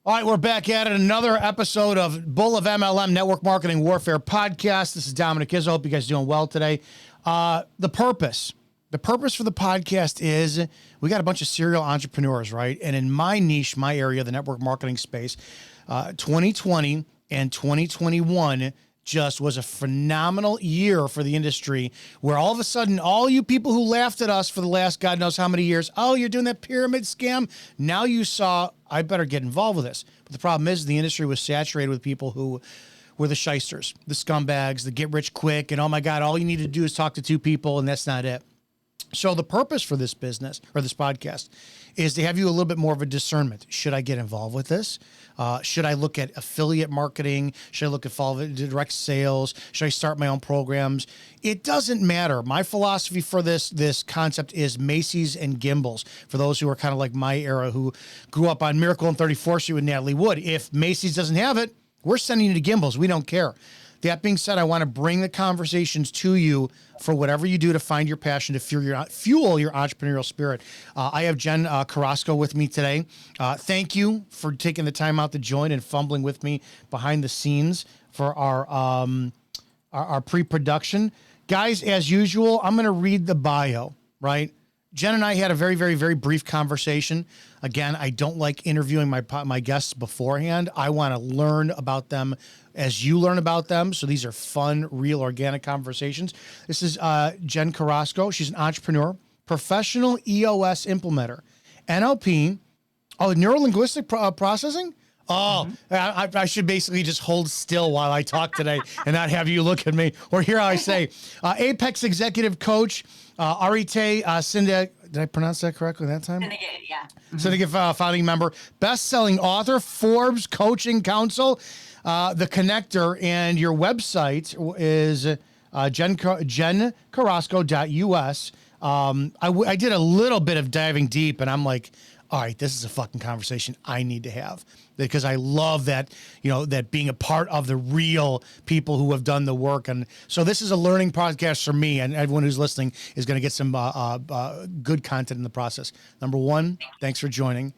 All right, we're back at it. Another episode of Bull of MLM Network Marketing Warfare Podcast. This is Dominick Izzo. Hope you guys are doing well today. The purpose for the podcast is we got a bunch of serial entrepreneurs, right? And in my niche, my area, the network marketing space, 2020 and 2021 just was a phenomenal year for the industry, where all of a sudden, all you people who laughed at us for the last God knows how many years, oh, you're doing that pyramid scam. Now you saw, I better get involved with this. But the problem is the industry was saturated with people who were the shysters, the scumbags, the get rich quick. And oh my God, all you need to do is talk to two people and that's not it. So the purpose for this business or this podcast is to have you a little bit more of a discernment. Should I get involved with this? Should I look at affiliate marketing? Should I look at follow direct sales? Should I start my own programs? It doesn't matter. My philosophy for this concept is Macy's and Gimbals. For those who are kind of like my era, who grew up on Miracle on 34th Street with Natalie Wood. If Macy's doesn't have it, we're sending you to Gimbals. We don't care. That being said, I want to bring the conversations to you for whatever you do to find your passion, to fuel your entrepreneurial spirit. I have Jen Carrasco with me today. Thank you for taking the time out to join and fumbling with me behind the scenes for our pre-production. Guys, as usual, I'm going to read the bio, right? Jen and I had a very, very, very brief conversation. Again, I don't like interviewing my guests beforehand. I want to learn about them as you learn about them. So these are fun, real, organic conversations. This is Jen Carrasco. She's an entrepreneur, professional EOS implementer, NLP, neuro-linguistic processing. Oh, I should basically just hold still while I talk today and not have you look at me or hear how I say. Apex executive coach, Arite Syndicate. Did I pronounce that correctly that time? Syndicate, yeah. Syndicate founding member, best-selling author, Forbes Coaching Council, The Connector, and your website is jencarrasco.us. I did a little bit of diving deep, and I'm like, all right, this is a fucking conversation I need to have, because I love that, that being a part of the real people who have done the work. And so this is a learning podcast for me, and everyone who's listening is going to get some good content in the process. Number one, thanks for joining.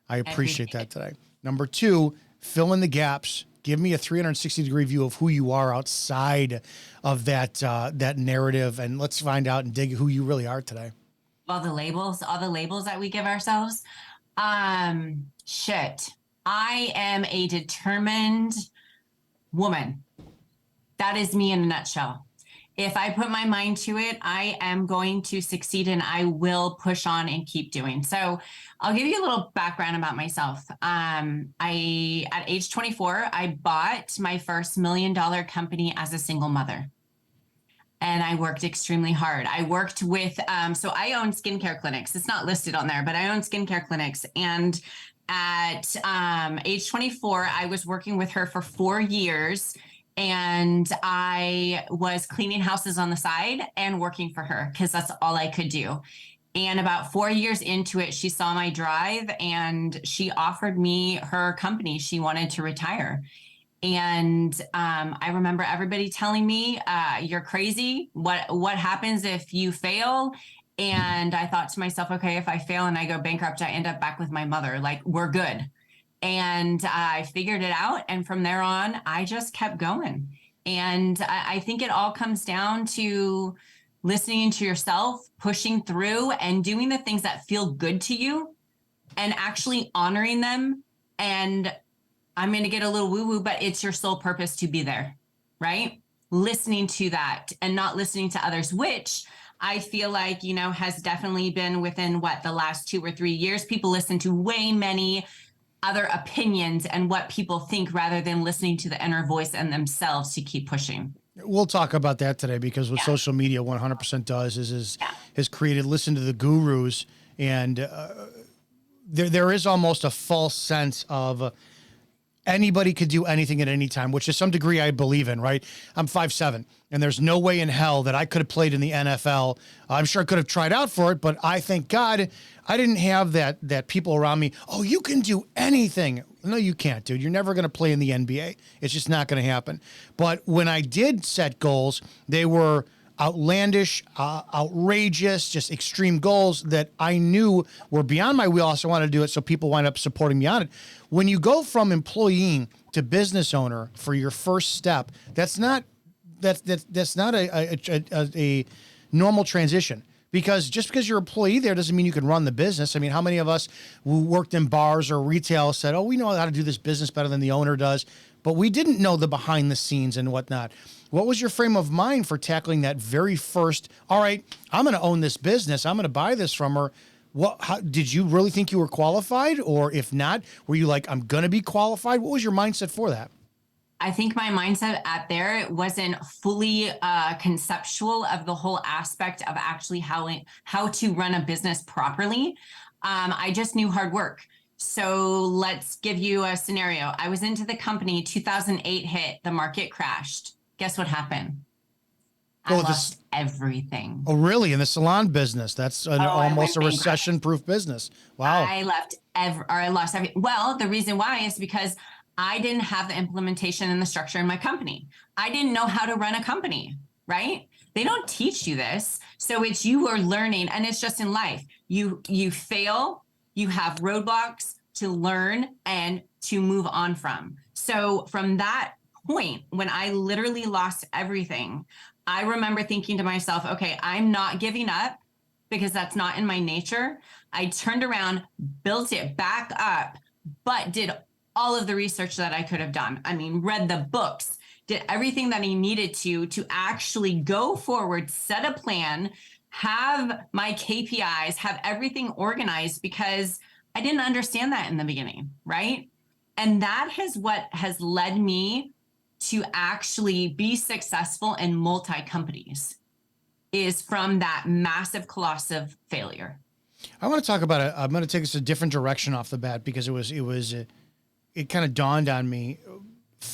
I appreciate that today. Number two, fill in the gaps. Give me a 360-degree view of who you are outside of that narrative, and let's find out and dig who you really are today. All the labels that we give ourselves. Shit. I am a determined woman. That is me in a nutshell. If I put my mind to it, I am going to succeed, and I will push on and keep doing. So I'll give you a little background about myself. At age 24, I bought my first $1 million company as a single mother. And I worked extremely hard. I worked with, so I own skincare clinics. It's not listed on there, but I own skincare clinics. And at age 24, I was working with her for 4 years. And I was cleaning houses on the side and working for her because that's all I could do. And about 4 years into it, she saw my drive and she offered me her company. She wanted to retire. And I remember everybody telling me, you're crazy. What happens if you fail? And I thought to myself, okay, if I fail and I go bankrupt, I end up back with my mother. Like, we're good. And I figured it out. And from there on, I just kept going. And I think it all comes down to listening to yourself, pushing through and doing the things that feel good to you and actually honoring them. And I'm going to get a little woo-woo, but it's your sole purpose to be there, right? Listening to that and not listening to others, which I feel like, has definitely been within the last 2 or 3 years. People listen to way many other opinions and what people think rather than listening to the inner voice and themselves to keep pushing. We'll talk about that today, because what social media 100% does is has created, listen to the gurus, and there is almost a false sense of anybody could do anything at any time, which to some degree I believe in, right? I'm 5'7", and there's no way in hell that I could have played in the NFL. I'm sure I could have tried out for it, but I thank God I didn't have that people around me. Oh, you can do anything. No, you can't, dude. You're never going to play in the NBA. It's just not going to happen. But when I did set goals, they were outlandish, outrageous, just extreme goals that I knew were beyond my wheelhouse. I wanted to do it, so people wind up supporting me on it. When you go from employee to business owner for your first step, that's not a normal transition. Because just because you're an employee there doesn't mean you can run the business. I mean, how many of us who worked in bars or retail said, oh, we know how to do this business better than the owner does, but we didn't know the behind the scenes and whatnot. What was your frame of mind for tackling that very first, all right, I'm going to own this business, I'm going to buy this from her? How, did you really think you were qualified? Or if not, were you like, I'm going to be qualified? What was your mindset for that? I think my mindset at there wasn't fully conceptual of the whole aspect of actually how to run a business properly. I just knew hard work. So let's give you a scenario. I was into the company, 2008 hit, the market crashed. Guess what happened? I lost everything. Oh, really? In the salon business? That's almost a recession-proof business. Wow. I lost everything. Well, the reason why is because I didn't have the implementation and the structure in my company. I didn't know how to run a company, right? They don't teach you this. So it's you are learning, and it's just in life. You fail, you have roadblocks to learn and to move on from. So from that point, when I literally lost everything, I remember thinking to myself, okay, I'm not giving up because that's not in my nature. I turned around, built it back up, but did all of the research that I could have done. I mean, read the books, did everything that I needed to actually go forward, set a plan, have my KPIs, have everything organized, because I didn't understand that in the beginning, right? And that is what has led me to actually be successful in multi-companies, is from that massive, colossal failure. I want to talk about it. I'm going to take us a different direction off the bat, because it kind of dawned on me.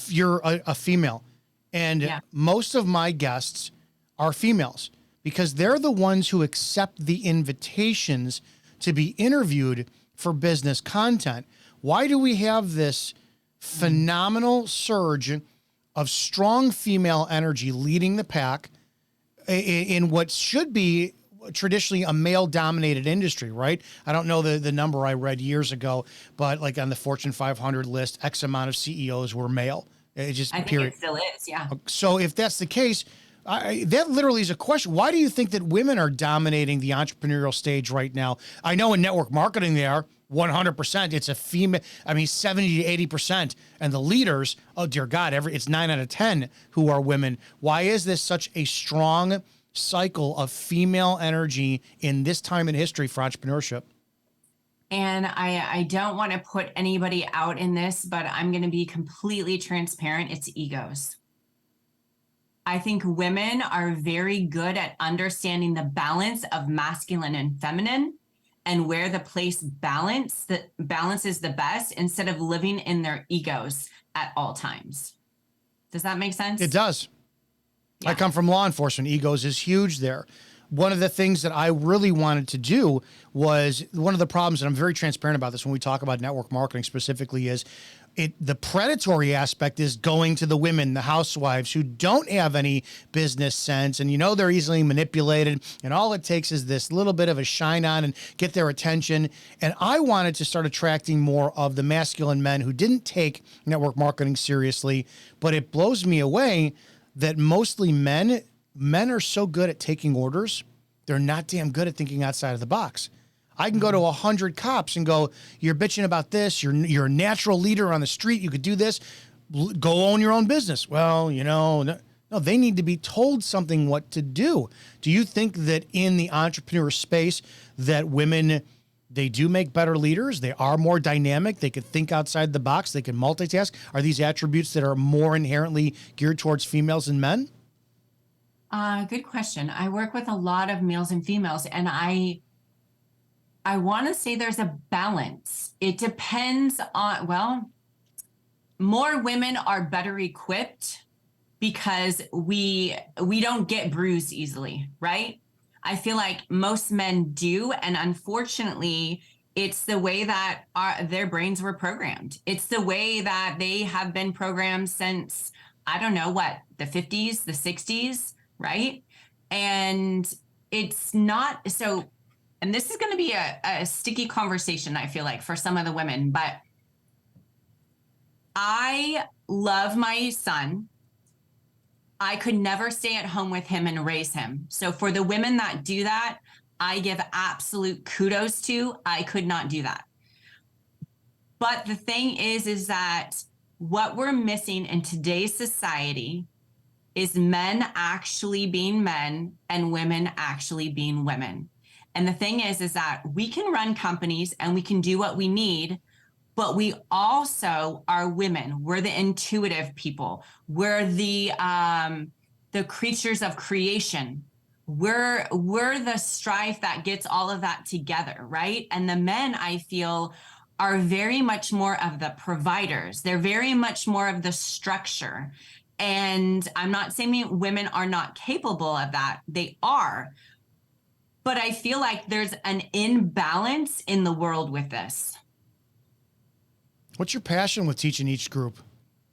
You're a female, and most of my guests are females, because they're the ones who accept the invitations to be interviewed for business content. Why do we have this phenomenal surge of strong female energy leading the pack in what should be traditionally a male-dominated industry, right? I don't know the number I read years ago, but like on the Fortune 500 list, X amount of CEOs were male. It just I think it still is, yeah. So if that's the case, that literally is a question. Why do you think that women are dominating the entrepreneurial stage right now? I know in network marketing they are 100%. It's a female. I mean, 70 to 80%. And the leaders, oh dear God, it's 9 out of 10 who are women. Why is this such a strong cycle of female energy in this time in history for entrepreneurship? And I don't want to put anybody out in this, but I'm going to be completely transparent. It's egos. I think women are very good at understanding the balance of masculine and feminine, and where the balance is the best, instead of living in their egos at all times. Does that make sense? It does. Yeah. I come from law enforcement. Egos is huge there. One of the things that I really wanted to do was, one of the problems, and I'm very transparent about this when we talk about network marketing specifically, is the predatory aspect is going to the women, the housewives who don't have any business sense, and they're easily manipulated, and all it takes is this little bit of a shine on and get their attention. And I wanted to start attracting more of the masculine men who didn't take network marketing seriously, but it blows me away that mostly men are so good at taking orders, they're not damn good at thinking outside of the box. I can go to 100 cops and go, you're bitching about this, you're a natural leader on the street, you could do this, go own your own business. Well, no, they need to be told something what to do. Do you think that in the entrepreneur space that women, they do make better leaders, they are more dynamic, they could think outside the box, they can multitask? Are these attributes that are more inherently geared towards females and men? Good question. I work with a lot of males and females, and I want to say there's a balance. It depends on, more women are better equipped because we don't get bruised easily, right? I feel like most men do, and unfortunately, it's the way that their brains were programmed. It's the way that they have been programmed since, I don't know what, the 50s, the 60s, right? And it's not so, and this is going to be a sticky conversation, I feel like, for some of the women, but I love my son. I could never stay at home with him and raise him. So for the women that do that, I give absolute kudos to. I could not do that. But the thing is that what we're missing in today's society is men actually being men and women actually being women. And the thing is that we can run companies and we can do what we need, but we also are women. We're the intuitive people. We're the creatures of creation. We're the strife that gets all of that together, right? And the men, I feel, are very much more of the providers. They're very much more of the structure. And I'm not saying women are not capable of that. They are. But I feel like there's an imbalance in the world with this. What's your passion with teaching each group?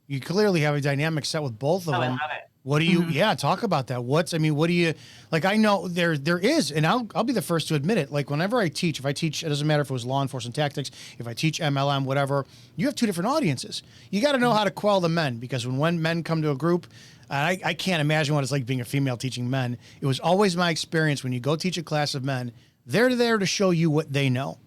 You clearly have a dynamic set with both of them. I love it. What do you, yeah, talk about that. What do you, like, I know there is, and I'll be the first to admit it. Like whenever I teach, if I teach, it doesn't matter if it was law enforcement tactics, if I teach MLM, whatever, you have two different audiences. You got to know how to quell the men, because when men come to a group, I can't imagine what it's like being a female teaching men. It was always my experience when you go teach a class of men, they're there to show you what they know,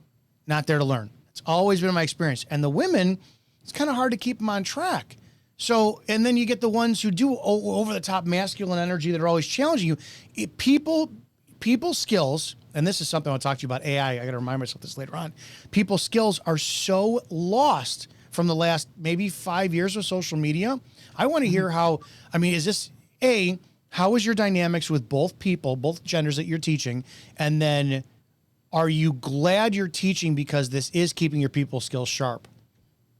not there to learn. It's always been my experience. And the women, it's kind of hard to keep them on track. So, and then you get the ones who do over the top masculine energy that are always challenging you. People's skills, and this is something I'll talk to you about AI. I got to remind myself this later on. People's skills are so lost from the last maybe 5 years of social media. I want to hear how, is this how is your dynamics with both people, both genders that you're teaching? And then are you glad you're teaching because this is keeping your people skills sharp?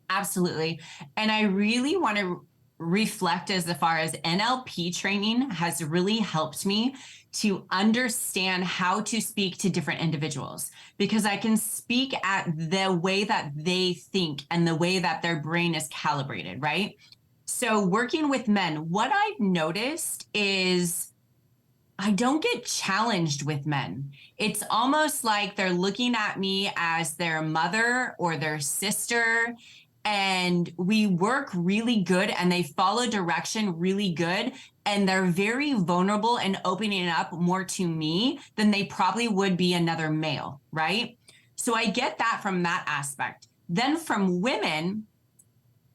Absolutely. And I really want to reflect as far as NLP training has really helped me to understand how to speak to different individuals, because I can speak at the way that they think and the way that their brain is calibrated, right? So working with men, what I've noticed is I don't get challenged with men. It's almost like they're looking at me as their mother or their sister, and we work really good and they follow direction really good. And they're very vulnerable and opening up more to me than they probably would be another male, right? So I get that from that aspect. Then from women,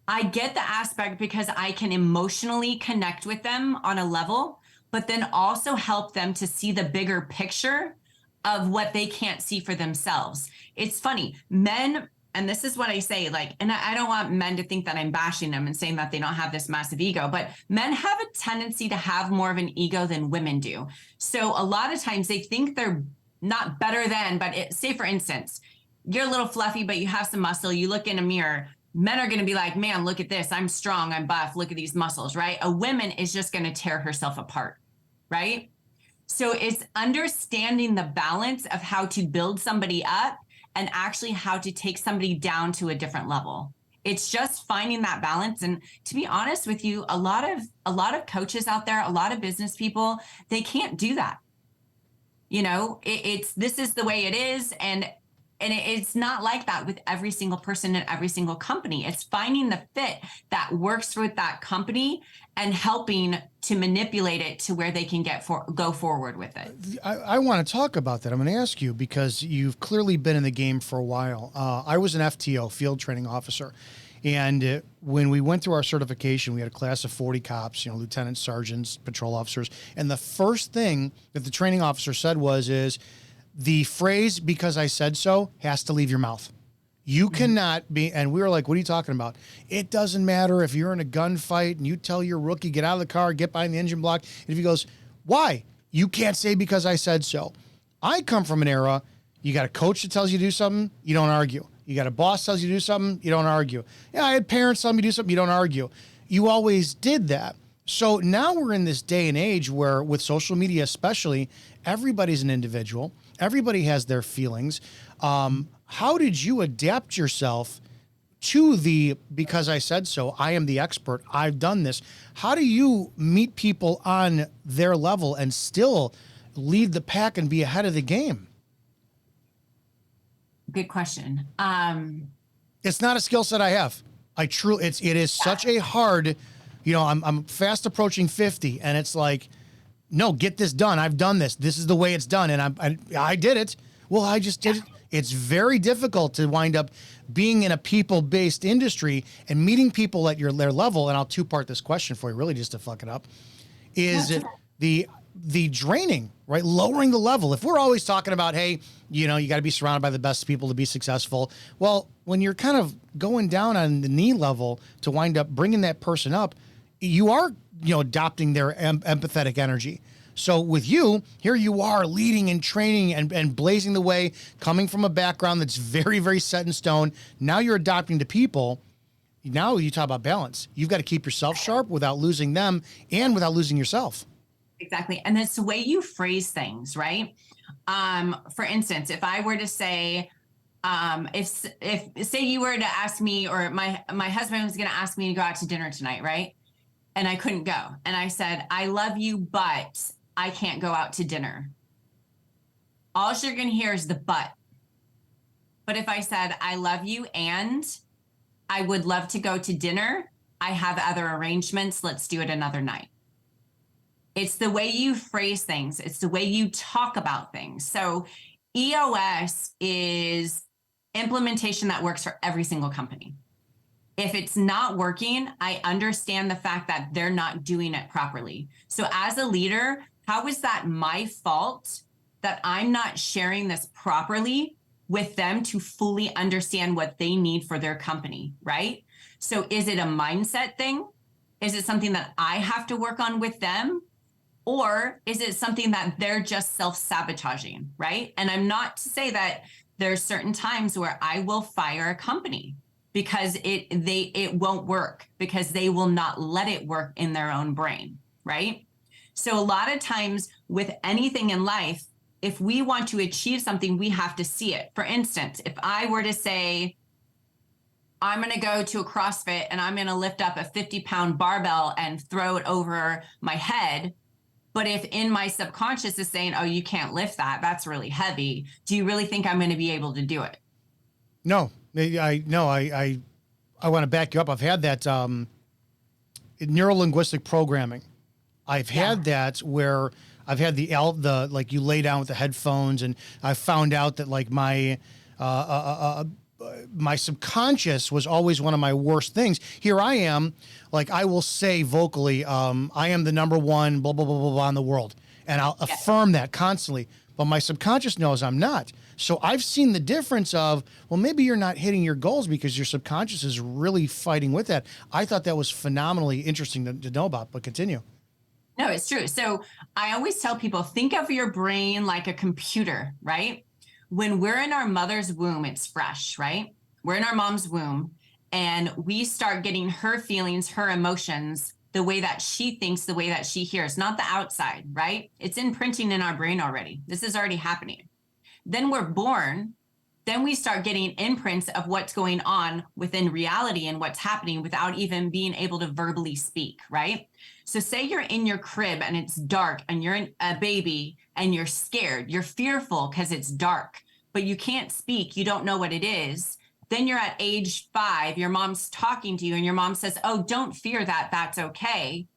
I get the aspect because I can emotionally connect with them on a level, but then also help them to see the bigger picture of what they can't see for themselves. It's funny, men, and this is what I say, like, and I don't want men to think that I'm bashing them and saying that they don't have this massive ego, but men have a tendency to have more of an ego than women do. So a lot of times they think they're not better than, but say for instance, you're a little fluffy, but you have some muscle, you look in a mirror, men are going to be like, man, look at this. I'm strong. I'm buff. Look at these muscles, right? A woman is just going to tear herself apart, right? So it's understanding the balance of how to build somebody up and actually how to take somebody down to a different level. It's just finding that balance. And to be honest with you, a lot of coaches out there, a lot of business people, they can't do that. You know, this is the way it is. And it's not like that with every single person in every single company. It's finding the fit that works with that company and helping to manipulate it to where they can go forward with it. I want to talk about that. I'm going to ask you because you've clearly been in the game for a while. I was an FTO, field training officer. And when we went through our certification, we had a class of 40 cops, lieutenants, sergeants, patrol officers. And the first thing that the training officer said is, the phrase, because I said so, has to leave your mouth. You cannot be, and we were like, what are you talking about? It doesn't matter if you're in a gunfight and you tell your rookie, get out of the car, get behind the engine block. And if he goes, why? You can't say because I said so. I come from an era, you got a coach that tells you to do something, you don't argue. You got a boss tells you to do something, you don't argue. Yeah, I had parents tell me to do something, you don't argue. You always did that. So now we're in this day and age where, with social media especially, everybody's an individual. Everybody has their feelings. How did you adapt yourself because I said so, I am the expert, I've done this. How do you meet people on their level and still lead the pack and be ahead of the game? Good question. It's not a skill set I have. It is such a hard, I'm fast approaching 50 and it's like, no, get this done. I've done this. This is the way it's done. And I did it. Well, I just did it. It's very difficult to wind up being in a people-based industry and meeting people at their level. And I'll two-part this question for you, really just to fuck it up, is the draining, right? Lowering the level. If we're always talking about, hey, you got to be surrounded by the best people to be successful. Well, when you're kind of going down on the knee level to wind up bringing that person up, you are, adopting their empathetic energy. So with you, here you are leading and training and blazing the way, coming from a background that's very, very set in stone. Now you're adopting to people. Now you talk about balance. You've got to keep yourself sharp without losing them and without losing yourself. Exactly. And it's the way you phrase things, right? For instance, if I were to say, if say you were to ask me, or my husband was going to ask me to go out to dinner tonight, right? And I couldn't go. And I said, I love you, but I can't go out to dinner. All you're going to hear is the but. But if I said, I love you and I would love to go to dinner, I have other arrangements, let's do it another night. It's the way you phrase things. It's the way you talk about things. So EOS is implementation that works for every single company. If it's not working, I understand the fact that they're not doing it properly. So as a leader, how is that my fault that I'm not sharing this properly with them to fully understand what they need for their company, right? So is it a mindset thing? Is it something that I have to work on with them? Or is it something that they're just self-sabotaging, right? And I'm not to say that there's certain times where I will fire a company because it won't work, because they will not let it work in their own brain, right? So a lot of times with anything in life, if we want to achieve something, we have to see it. For instance, if I were to say, I'm going to go to a CrossFit and I'm going to lift up a 50-pound barbell and throw it over my head, but if in my subconscious is saying, oh, you can't lift that, that's really heavy, do you really think I'm going to be able to do it? No, I want to back you up. I've had that neuro-linguistic programming. I've had that where I've had the like you lay down with the headphones, and I found out that like my subconscious was always one of my worst things. Here I am, like I will say vocally, I am the number one blah, blah, blah, blah, blah in the world. And I'll affirm that constantly, but my subconscious knows I'm not. So I've seen the difference of, well, maybe you're not hitting your goals because your subconscious is really fighting with that. I thought that was phenomenally interesting to know about, but continue. No, it's true. So I always tell people, think of your brain like a computer, right? When we're in our mother's womb, it's fresh, right? We're in our mom's womb and we start getting her feelings, her emotions, the way that she thinks, the way that she hears, not the outside, right? It's imprinting in our brain already. This is already happening. Then we're born. Then we start getting imprints of what's going on within reality and what's happening without even being able to verbally speak, right? So say you're in your crib and it's dark and you're a baby and you're scared, you're fearful because it's dark, but you can't speak, you don't know what it is. Then you're at age 5, your mom's talking to you and your mom says, oh, don't fear that, that's okay.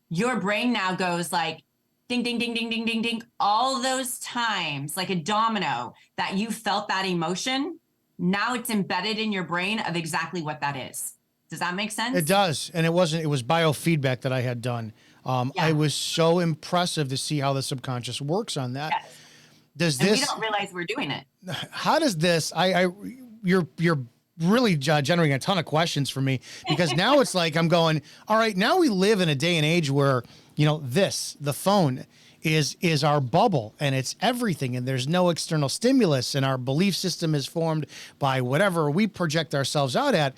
Your brain now goes like, ding, ding, ding, ding, ding, ding, ding. All those times, like a domino, that you felt that emotion, now it's embedded in your brain of exactly what that is. Does that make sense? It does. And it was biofeedback that I had done. It was so impressive to see how the subconscious works on that. Yes. Does this, we don't realize we're doing it. How does this, you're really generating a ton of questions for me, because now it's like I'm going, all right, now we live in a day and age where, the phone is our bubble and it's everything, and there's no external stimulus, and our belief system is formed by whatever we project ourselves out at.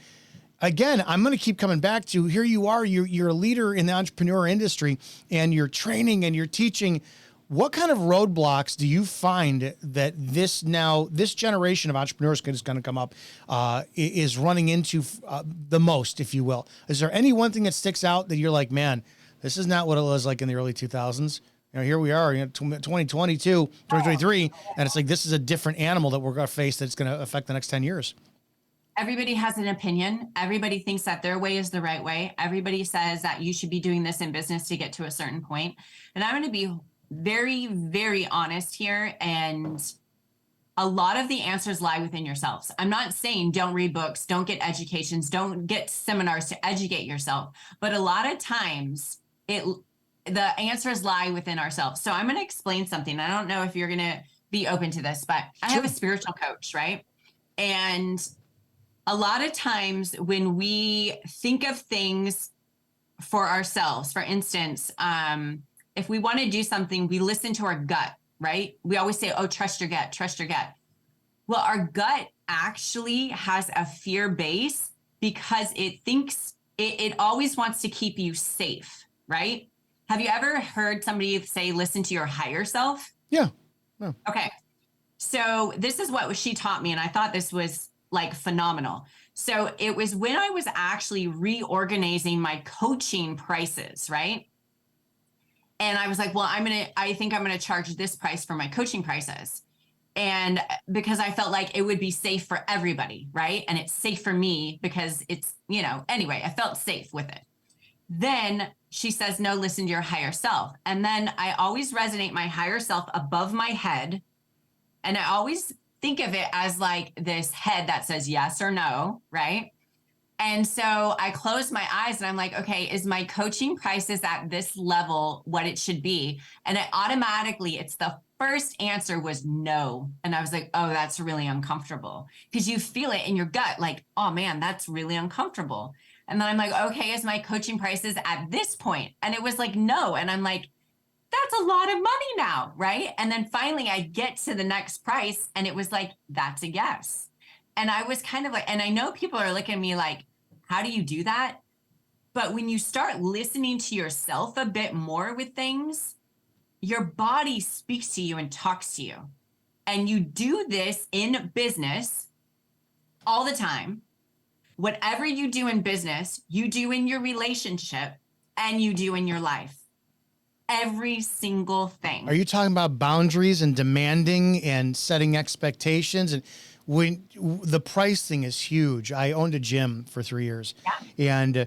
Again, I'm going to keep coming back to, here you are, you're a leader in the entrepreneur industry and you're training and you're teaching. What kind of roadblocks do you find that this generation of entrepreneurs is going to come up is running into the most, if you will? Is there any one thing that sticks out that you're like, man, this is not what it was like in the early 2000s? Here we are, 2022, 2023, and it's like this is a different animal that we're going to face that's going to affect the next 10 years. Everybody has an opinion. Everybody thinks that their way is the right way. Everybody says that you should be doing this in business to get to a certain point. And I'm going to be very, very honest here. And a lot of the answers lie within yourselves. I'm not saying don't read books, don't get educations, don't get seminars to educate yourself. But a lot of times the answers lie within ourselves. So I'm going to explain something. I don't know if you're going to be open to this, but I have a spiritual coach, right? And a lot of times when we think of things for ourselves, for instance, if we want to do something, we listen to our gut, right? We always say, oh, trust your gut, trust your gut. Well, our gut actually has a fear base because it thinks it always wants to keep you safe, right? Have you ever heard somebody say, listen to your higher self? Yeah. Okay. So this is what she taught me. And I thought this was like phenomenal. So it was when I was actually reorganizing my coaching prices, right? And I was like, well, I think I'm going to charge this price for my coaching prices. And because I felt like it would be safe for everybody, right? And it's safe for me because it's, anyway, I felt safe with it. Then she says, no, listen to your higher self. And then I always resonate my higher self above my head. And I always think of it as like this head that says yes or no, right? And so I close my eyes and I'm like, okay, is my coaching prices at this level what it should be? And it's the first answer was no. And I was like, oh, that's really uncomfortable, because you feel it in your gut, like, oh man, that's really uncomfortable. And then I'm like, okay, is my coaching prices at this point? And it was like, no. And I'm like, that's a lot of money now, right? And then finally I get to the next price and it was like, that's a yes. And I was kind of like, and I know people are looking at me like, how do you do that? But when you start listening to yourself a bit more with things, your body speaks to you and talks to you. And you do this in business all the time. Whatever you do in business, you do in your relationship and you do in your life. Every single thing. Are you talking about boundaries and demanding and setting expectations? And when the price thing is huge. I owned a gym for 3 years, and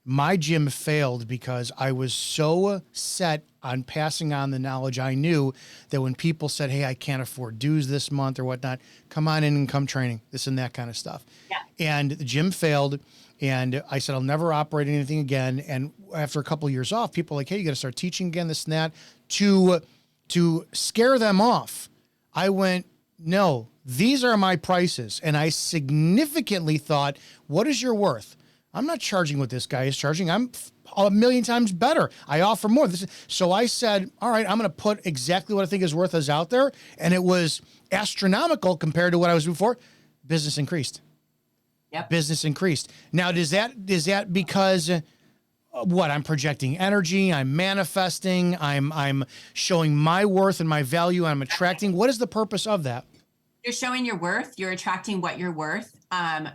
my gym failed because I was so set on passing on the knowledge I knew that when people said, hey, I can't afford dues this month or whatnot, come on in and come training, this and that kind of stuff. Yeah. And the gym failed. And I said, I'll never operate anything again. And after a couple of years off, people were like, hey, you got to start teaching again, this and that. To scare them off, I went, no, these are my prices. And I significantly thought, what is your worth? I'm not charging what this guy is charging. I'm a million times better. I offer more. So I said, all right, I'm going to put exactly what I think is worth is out there. And it was astronomical compared to what I was before. Business increased. Yep. Business increased. Now, is that because what I'm projecting energy, I'm manifesting, I'm showing my worth and my value, I'm attracting? What is the purpose of that? You're showing your worth. You're attracting what you're worth.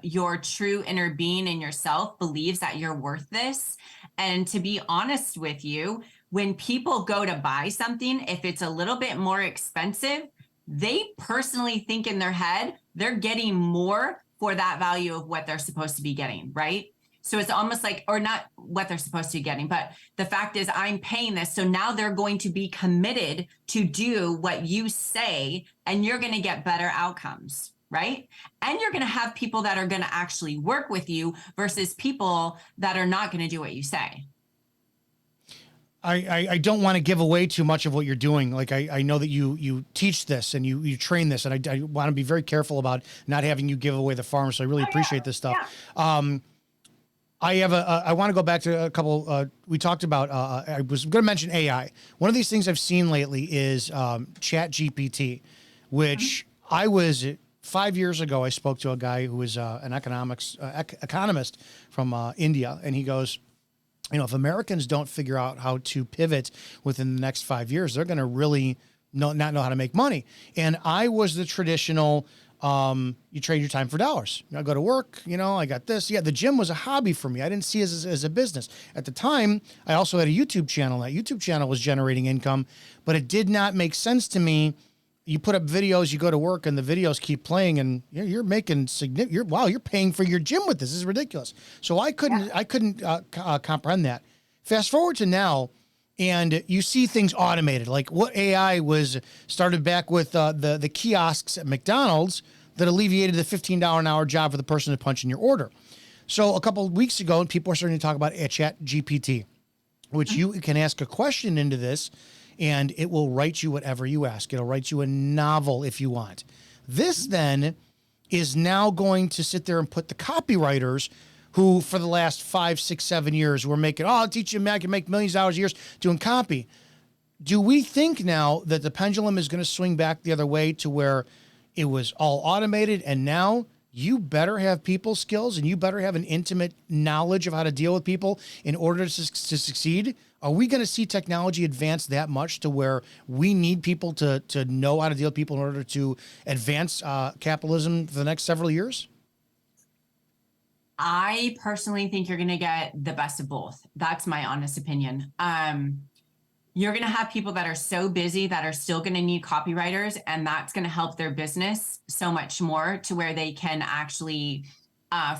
Your true inner being in yourself believes that you're worth this. And to be honest with you, when people go to buy something, if it's a little bit more expensive, they personally think in their head they're getting more for that value of what they're supposed to be getting, right? So it's almost like, or not what they're supposed to be getting, but the fact is I'm paying this. So now they're going to be committed to do what you say, and you're going to get better outcomes, right? And you're going to have people that are going to actually work with you versus people that are not going to do what you say. I don't want to give away too much of what you're doing. Like I know that you teach this and you train this, and I want to be very careful about not having you give away the farm. So I really appreciate this stuff. Yeah. I want to go back to a couple, we talked about, I was going to mention AI. One of these things I've seen lately is Chat GPT, which I was 5 years ago, I spoke to a guy who was an economist from India, and he goes, if Americans don't figure out how to pivot within the next 5 years, they're going to really not know how to make money. And I was the traditional, you trade your time for dollars. I go to work, I got this. Yeah, the gym was a hobby for me. I didn't see it as a business. At the time, I also had a YouTube channel. That YouTube channel was generating income, but it did not make sense to me. You put up videos, you go to work, and the videos keep playing, and you're making significant. You're paying for your gym with this. This is ridiculous. So I couldn't comprehend that. Fast forward to now, and you see things automated, like what AI was started back with the kiosks at McDonald's that alleviated the $15 an hour job for the person to punch in your order. So a couple of weeks ago, people are starting to talk about Chat GPT, which you can ask a question into this, and it will write you whatever you ask. It'll write you a novel if you want. This then is now going to sit there and put the copywriters who for the last 5, 6, 7 years were making, I'll teach you, I can make millions of dollars a year doing copy. Do we think now that the pendulum is going to swing back the other way to where it was all automated, and now you better have people skills and you better have an intimate knowledge of how to deal with people in order to succeed? Are we going to see technology advance that much to where we need people to know how to deal with people in order to advance capitalism for the next several years? I personally think you're going to get the best of both. That's my honest opinion. You're going to have people that are so busy that are still going to need copywriters, and that's going to help their business so much more to where they can actually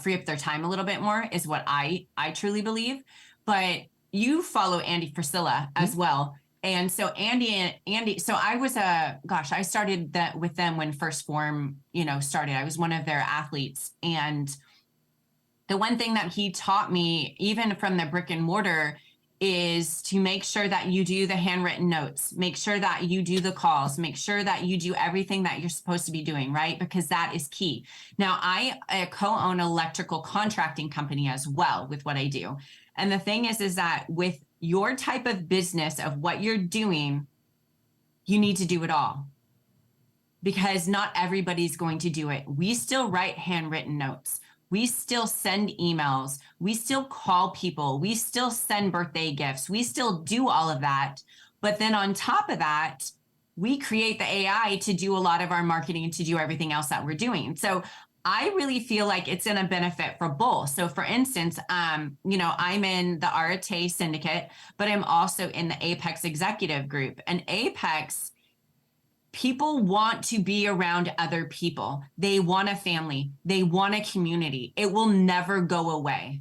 free up their time a little bit more, is what I truly believe. But you follow Andy Frisella as well. And so Andy, so I was I started that with them when First Form, started. I was one of their athletes. And the one thing that he taught me, even from the brick and mortar, is to make sure that you do the handwritten notes, make sure that you do the calls, make sure that you do everything that you're supposed to be doing, right? Because that is key. Now, I co-own an electrical contracting company as well with what I do. And the thing is that with your type of business of what you're doing, you need to do it all, because not everybody's going to do it. We still write handwritten notes. We still send emails. We still call people. We still send birthday gifts. We still do all of that. But then on top of that, we create the AI to do a lot of our marketing and to do everything else that we're doing. So I really feel like it's going to benefit for both. So for instance, I'm in the Arate Syndicate, but I'm also in the Apex Executive Group. And Apex, people want to be around other people. They want a family. They want a community. It will never go away,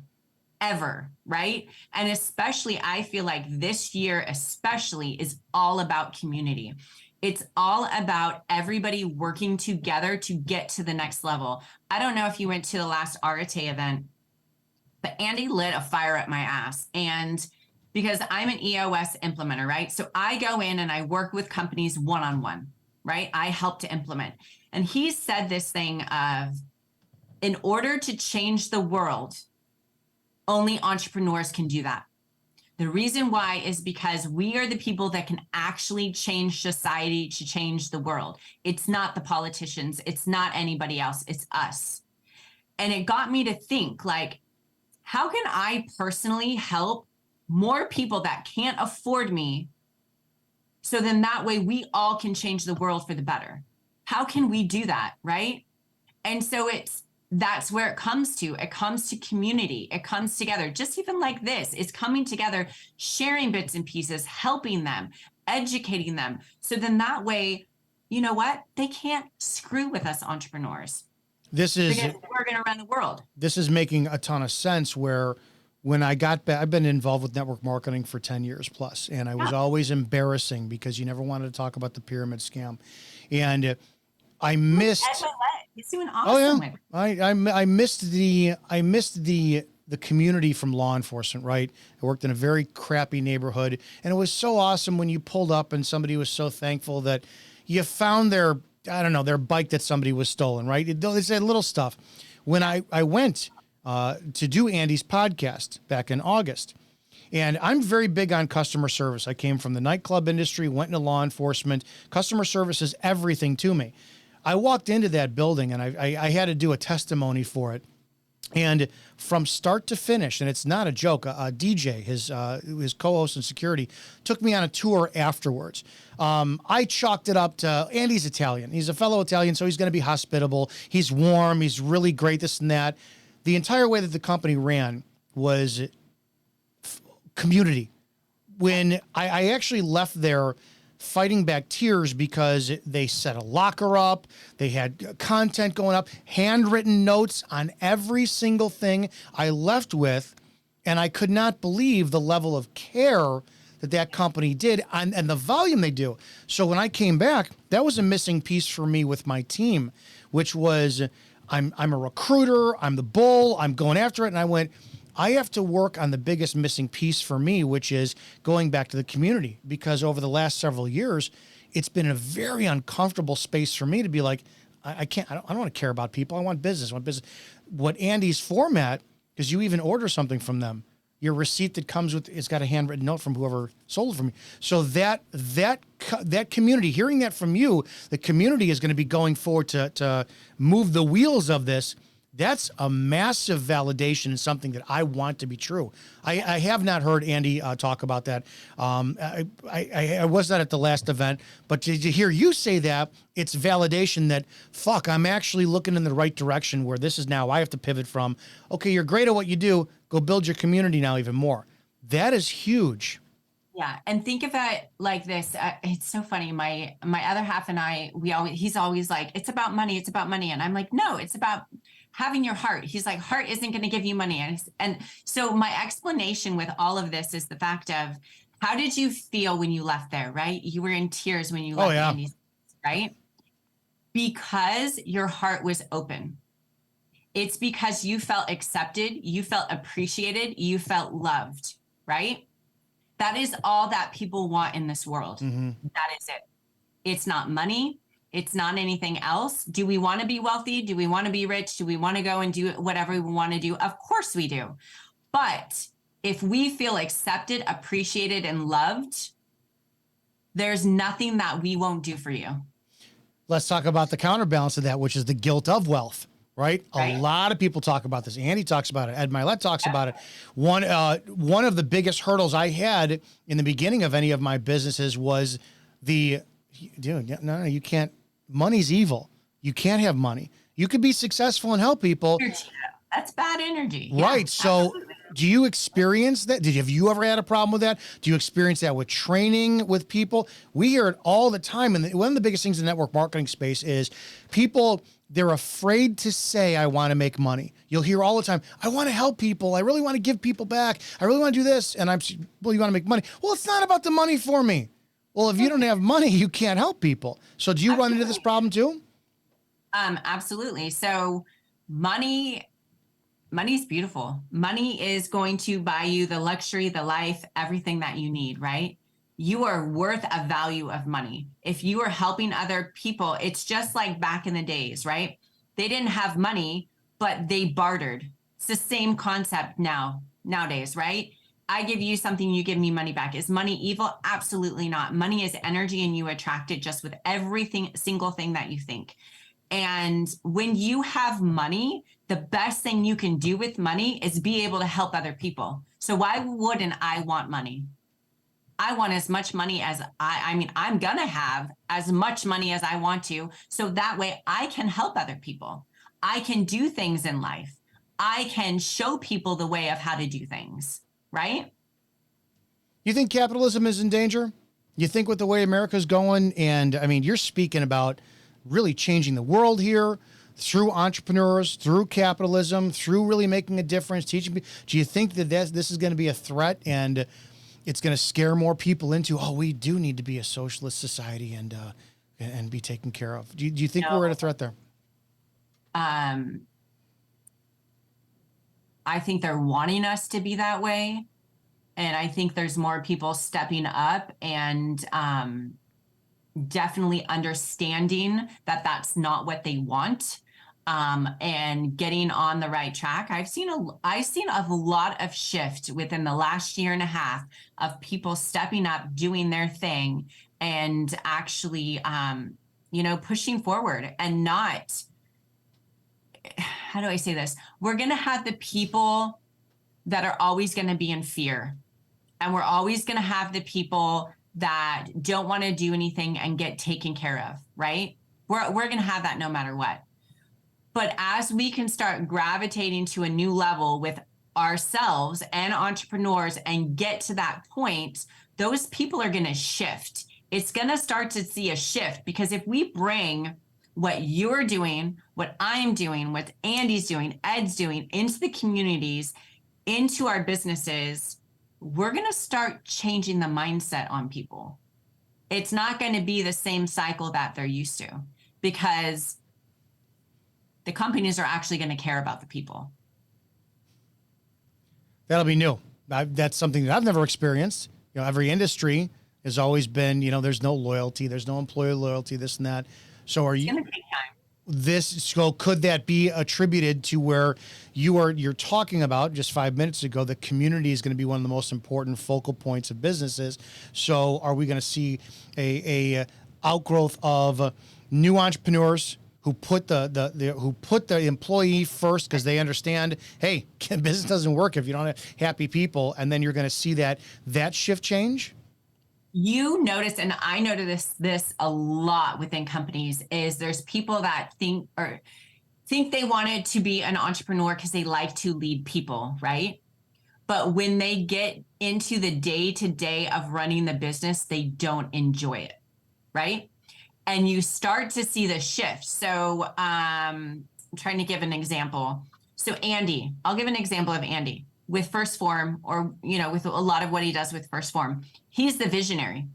ever, right? And especially, I feel like this year especially is all about community. It's all about everybody working together to get to the next level. I don't know if you went to the last Arate event, but Andy lit a fire up my ass. And because I'm an EOS implementer, right? So I go in and I work with companies one-on-one, right? I help to implement. And he said this thing of, in order to change the world, only entrepreneurs can do that. The reason why is because we are the people that can actually change society, to change the world. It's not the politicians. It's not anybody else. It's us. And it got me to think, like, how can I personally help more people that can't afford me? So then that way we all can change the world for the better. How can we do that, right? And so that's where it comes to. It comes to community. It comes together. Just even like this, it's coming together, sharing bits and pieces, helping them, educating them. So then that way, you know what? They can't screw with us entrepreneurs. Because we're going to run the world. This is making a ton of sense, where when I got back, I've been involved with network marketing for 10 years plus, and I was always embarrassing because you never wanted to talk about the pyramid scam. And I missed. He's doing awesome. Oh yeah, I missed the community from law enforcement. Right, I worked in a very crappy neighborhood, and it was so awesome when you pulled up and somebody was so thankful that you found their bike that somebody was stolen. Right, it's that little stuff. When I went to do Andy's podcast back in August. And I'm very big on customer service. I came from the nightclub industry, went into law enforcement. Customer service is everything to me. I walked into that building and I had to do a testimony for it. And from start to finish, and it's not a joke, DJ, his co-host and security, took me on a tour afterwards. I chalked it up to Andy's Italian. He's a fellow Italian, so he's going to be hospitable. He's warm. He's really great, this and that. The entire way that the company ran was community. When I actually left there fighting back tears because they set a locker up, they had content going up, handwritten notes on every single thing I left with, and I could not believe the level of care that company did and the volume they do. So when I came back, that was a missing piece for me with my team, which was I'm a recruiter, I'm the bull, I'm going after it, and I went, I have to work on the biggest missing piece for me, which is going back to the community, because over the last several years, it's been a very uncomfortable space for me to be like, I don't want to care about people. I want business. What Andy's format, because you even order something from them, your receipt that comes with, it's got a handwritten note from whoever sold it for me. So that community, hearing that from you, the community is going to be going forward to move the wheels of this. That's a massive validation and something that I want to be true. I have not heard Andy talk about that. I was not at the last event, but to hear you say that, it's validation that, fuck, I'm actually looking in the right direction where this is now, I have to pivot from, okay, you're great at what you do, go build your community now even more. That is huge. Yeah. And think of it like this. It's so funny. My other half and I, he's always like, it's about money. It's about money. And I'm like, no, it's about having your heart. He's like, heart isn't going to give you money. And so my explanation with all of this is the fact of, how did you feel when you left there, right? You were in tears when you left Andy's, right? Because your heart was open. It's because you felt accepted, you felt appreciated, you felt loved, right? That is all that people want in this world. Mm-hmm. That is it. It's not money. It's not anything else. Do we want to be wealthy? Do we want to be rich? Do we want to go and do whatever we want to do? Of course we do. But if we feel accepted, appreciated, and loved, there's nothing that we won't do for you. Let's talk about the counterbalance of that, which is the guilt of wealth. Right? A lot of people talk about this. Andy talks about it. Ed Milet talks about it. One of the biggest hurdles I had in the beginning of any of my businesses was no, you can't. Money's evil. You can't have money. You could be successful and help people. That's bad energy. Right. Yeah, so absolutely. Do you experience that? Have you ever had a problem with that? Do you experience that with training with people? We hear it all the time. And one of the biggest things in the network marketing space is people, they're afraid to say, I want to make money. You'll hear all the time, I want to help people. I really want to give people back. I really want to do this. And well, you want to make money. Well, it's not about the money for me. Well, if you don't have money, you can't help people. So do you run into this problem too? Absolutely. So money's beautiful. Money is going to buy you the luxury, the life, everything that you need, right? You are worth a value of money. If you are helping other people, it's just like back in the days, right? They didn't have money, but they bartered. It's the same concept nowadays, right? I give you something, you give me money back. Is money evil? Absolutely not. Money is energy, and you attract it just with single thing that you think. And when you have money, the best thing you can do with money is be able to help other people. So why wouldn't I want money? I want as much money as I'm going to have as much money as I want to. So that way I can help other people. I can do things in life. I can show people the way of how to do things, right? You think capitalism is in danger? You think with the way America's going, and I mean, you're speaking about really changing the world here through entrepreneurs, through capitalism, through really making a difference, teaching people. Do you think that this is going to be a threat, and it's going to scare more people into, oh, we do need to be a socialist society and be taken care of? Do you think we're at a threat there? I think they're wanting us to be that way. And I think there's more people stepping up and definitely understanding that that's not what they want, and getting on the right track. I've seen a lot of shift within the last year and a half of people stepping up, doing their thing, and actually, pushing forward and not. how do I say this? We're going to have the people that are always going to be in fear. And we're always going to have the people that don't want to do anything and get taken care of, right? We're going to have that no matter what. But as we can start gravitating to a new level with ourselves and entrepreneurs and get to that point, those people are going to shift. It's going to start to see a shift, because if we bring what you're doing, what I'm doing, what Andy's doing, Ed's doing into the communities, into our businesses, we're going to start changing the mindset on people. It's not going to be the same cycle that they're used to, because the companies are actually going to care about the people. That'll be new. That's something that I've never experienced. Every industry has always been, there's no loyalty, there's no employee loyalty, this and that. So it's going to take time. So could that be attributed to where you're talking about just 5 minutes ago, the community is going to be one of the most important focal points of businesses. So are we going to see a outgrowth of new entrepreneurs who put the employee first, because they understand, hey, business doesn't work if you don't have happy people, and then you're going to see that shift change? You notice, and I notice this a lot within companies, is there's people that think they wanted to be an entrepreneur because they like to lead people, right? But when they get into the day-to-day of running the business, they don't enjoy it, right? And you start to see the shift. So I'm trying to give an example. So Andy, I'll give an example of Andy with First Form, or, with a lot of what he does with First Form. He's the visionary.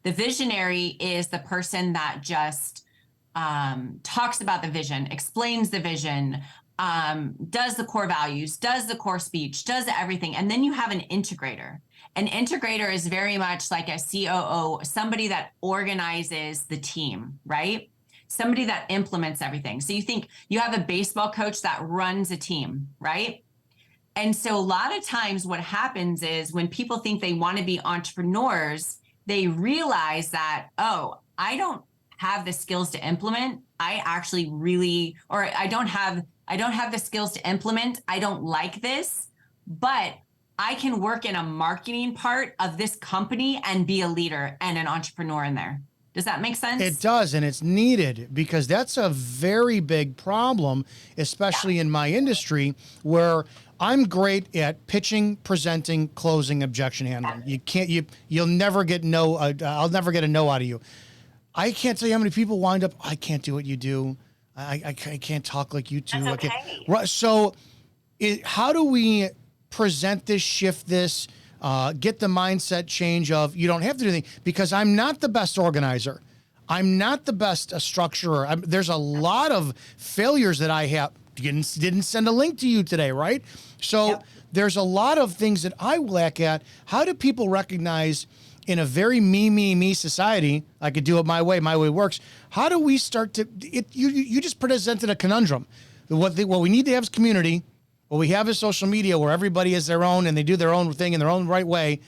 The visionary is the person that just talks about the vision, explains the vision, does the core values, does the core speech, does everything. And then you have an integrator. An integrator is very much like a COO, somebody that organizes the team, right? Somebody that implements everything. So you think you have a baseball coach that runs a team, right? And so a lot of times what happens is when people think they want to be entrepreneurs, they realize that, oh, I don't have the skills to implement. I don't have the skills to implement. I don't like this, but I can work in a marketing part of this company and be a leader and an entrepreneur in there. Does that make sense? It does, and it's needed, because that's a very big problem, especially in my industry, where I'm great at pitching, presenting, closing, objection handling. You'll never get no. I'll never get a no out of you. I can't tell you how many people wind up, I can't do what you do. I can't talk like you do. That's okay. So how do we present this, shift this, get the mindset change of you don't have to do anything, because I'm not the best organizer. I'm not the best structurer. There's a lot of failures that I have. Didn't send a link to you today, right? So Yep. There's a lot of things that I lack at. How do people recognize in a very me society, I could do it my way works. How do we start to, you just presented a conundrum. What we need to have is community. What we have is social media, where everybody is their own and they do their own thing in their own right way.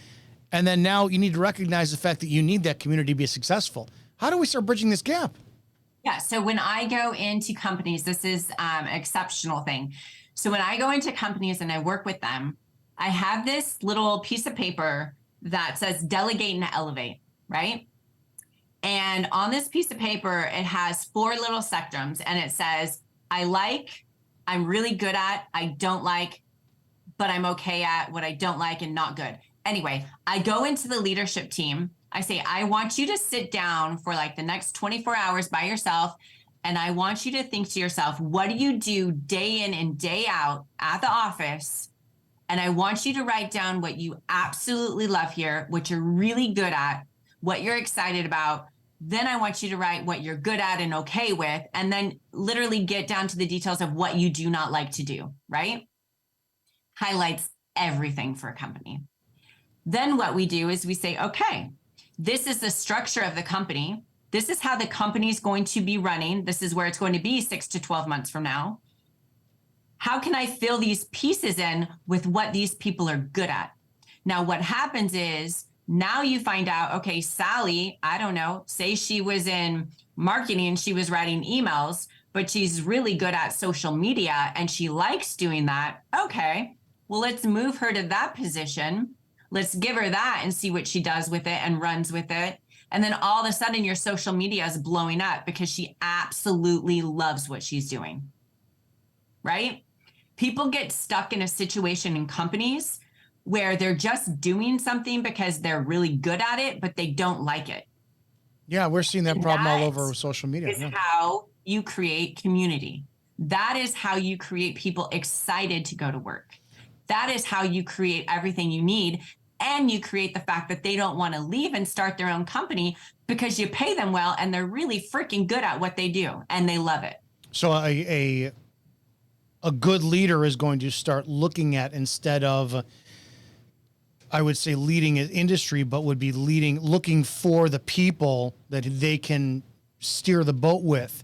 And then now you need to recognize the fact that you need that community to be successful. How do we start bridging this gap? Yeah. So when I go into companies, this is an exceptional thing. So when I go into companies and I work with them, I have this little piece of paper that says delegate and elevate, right? And on this piece of paper, it has 4 little sections, and it says, I like, I'm really good at, I don't like, but I'm okay at, what I don't like and not good. Anyway, I go into the leadership team. I say, I want you to sit down for like the next 24 hours by yourself. And I want you to think to yourself, what do you do day in and day out at the office? And I want you to write down what you absolutely love here, what you're really good at, what you're excited about. Then I want you to write what you're good at and okay with, and then literally get down to the details of what you do not like to do, right? Highlights everything for a company. Then what we do is we say, okay, this is the structure of the company. This is how the company is going to be running. This is where it's going to be 6 to 12 months from now. How can I fill these pieces in with what these people are good at? Now, what happens is now you find out, okay, Sally, I don't know, say she was in marketing and she was writing emails. but she's really good at social media and she likes doing that. Okay, well, let's move her to that position. Let's give her that and see what she does with it and runs with it. And then all of a sudden your social media is blowing up because she absolutely loves what she's doing. Right? People get stuck in a situation in companies where they're just doing something because they're really good at it, but they don't like it. Yeah, we're seeing that And problem all that over social media. is Yeah. how you create community. That is how you create people excited to go to work. That is how you create everything you need. And you create the fact that they don't want to leave and start their own company because you pay them well and they're really freaking good at what they do and they love it. So a good leader is going to start looking at, instead of, I would say, leading an industry, but would be looking for the people that they can steer the boat with.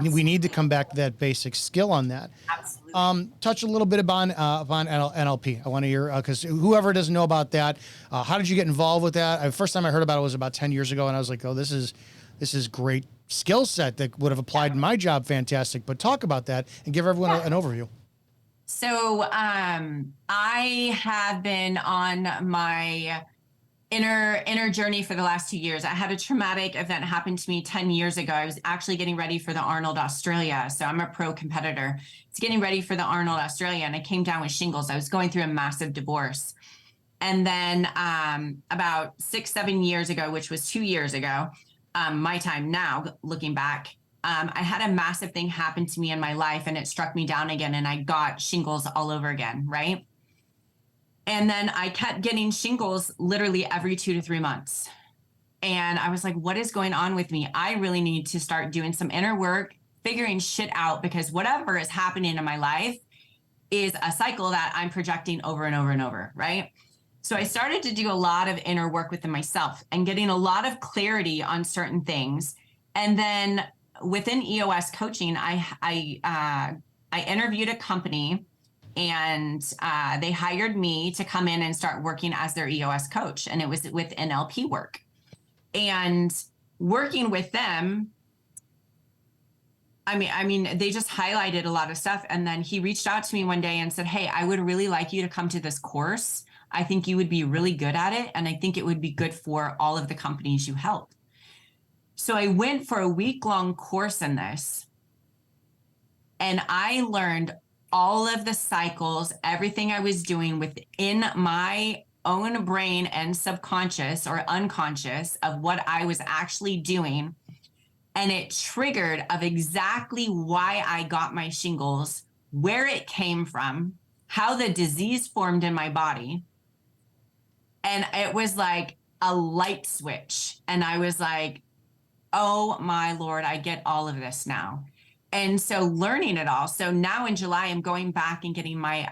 We need to come back to that basic skill on that. Absolutely. Touch a little bit upon NLP. I want to hear, because whoever doesn't know about that, how did you get involved with that? First time I heard about it was about 10 years ago, and I was like, oh, this is great skill set that would have applied in my job. Fantastic. But talk about that and give everyone an overview. So I have been on my inner journey for the last 2 years. I had a traumatic event happen to me 10 years ago. I was actually getting ready for the Arnold Australia. So I'm a pro competitor. It's getting ready for the Arnold Australia, and I came down with shingles. I was going through a massive divorce. And then about 6-7 years ago, which was 2 years ago, my time now, looking back, I had a massive thing happen to me in my life, and it struck me down again, and I got shingles all over again, right? And then I kept getting shingles literally every 2 to 3 months. And I was like, what is going on with me? I really need to start doing some inner work, figuring shit out, because whatever is happening in my life is a cycle that I'm projecting over and over and over, right? So I started to do a lot of inner work within myself and getting a lot of clarity on certain things. And then within EOS coaching, I interviewed a company, and they hired me to come in and start working as their EOS coach. And it was with NLP work. And working with them, I mean, they just highlighted a lot of stuff. And then he reached out to me one day and said, hey, I would really like you to come to this course. I think you would be really good at it. And I think it would be good for all of the companies you help. So I went for a week-long course in this. And I learned all of the cycles, everything I was doing within my own brain and subconscious or unconscious of what I was actually doing. And it triggered of exactly why I got my shingles, where it came from, how the disease formed in my body. And it was like a light switch. And I was like, oh my Lord, I get all of this now. And so learning it all. So now in July, I'm going back and getting my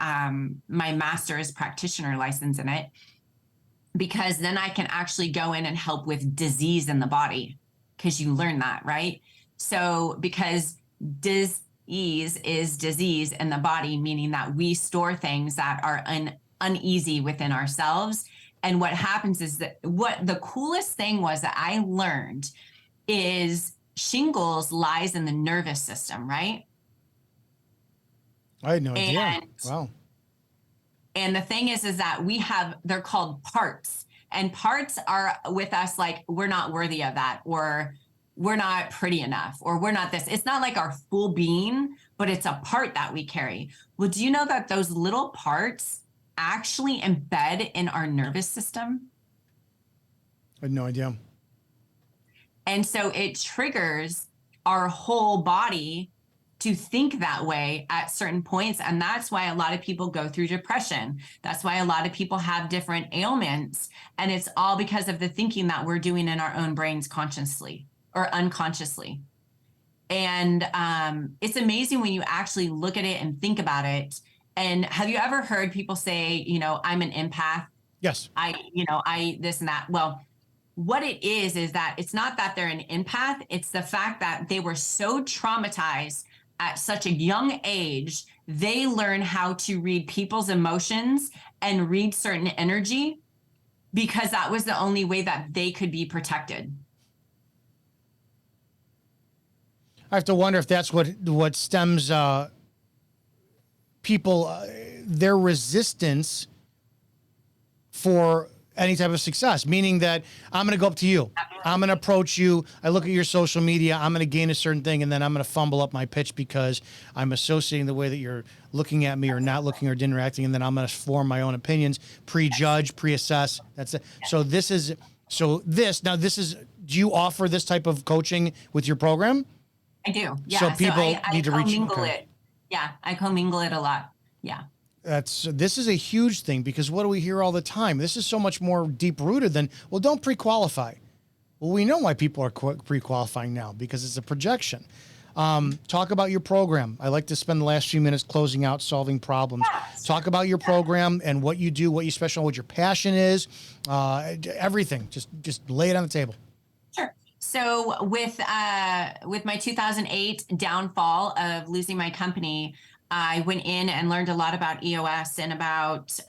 my master's practitioner license in it, because then I can actually go in and help with disease in the body, because you learn that, right? So because disease is disease in the body, meaning that we store things that are uneasy within ourselves. And what happens is that what the coolest thing was that I learned is shingles lies in the nervous system, right? I had no idea. Wow. And the thing is that they're called parts, and parts are with us like, we're not worthy of that, or we're not pretty enough, or we're not this. It's not like our full being, but it's a part that we carry. Well, do you know that those little parts actually embed in our nervous system? I had no idea. And so it triggers our whole body to think that way at certain points. And that's why a lot of people go through depression. That's why a lot of people have different ailments. And it's all because of the thinking that we're doing in our own brains consciously or unconsciously. And it's amazing when you actually look at it and think about it. And have you ever heard people say, you know, I'm an empath? Yes. I this and that. Well, what it is that it's not that they're an empath. It's the fact that they were so traumatized at such a young age, they learn how to read people's emotions and read certain energy, because that was the only way that they could be protected. I have to wonder if that's what stems people their resistance for any type of success, meaning that I'm going to go up to you. I'm going to approach you. I look at your social media. I'm going to gain a certain thing, and then I'm going to fumble up my pitch because I'm associating the way that you're looking at me or not looking or interacting, and then I'm going to form my own opinions, prejudge, pre-assess. That's it. So this is, do you offer this type of coaching with your program? I do. Yeah. So people I need to reach. commingle it. Yeah. I commingle it a lot. Yeah. This is a huge thing because what do we hear all the time? This is so much more deep rooted than, well, don't pre-qualify. Well, we know why people are pre-qualifying now because it's a projection. Talk about your program. I like to spend the last few minutes closing out solving problems. Yes. Talk about your program and what you do, what you special, what your passion is, everything. Just lay it on the table. Sure. So with my 2008 downfall of losing my company, I went in and learned a lot about EOS. And about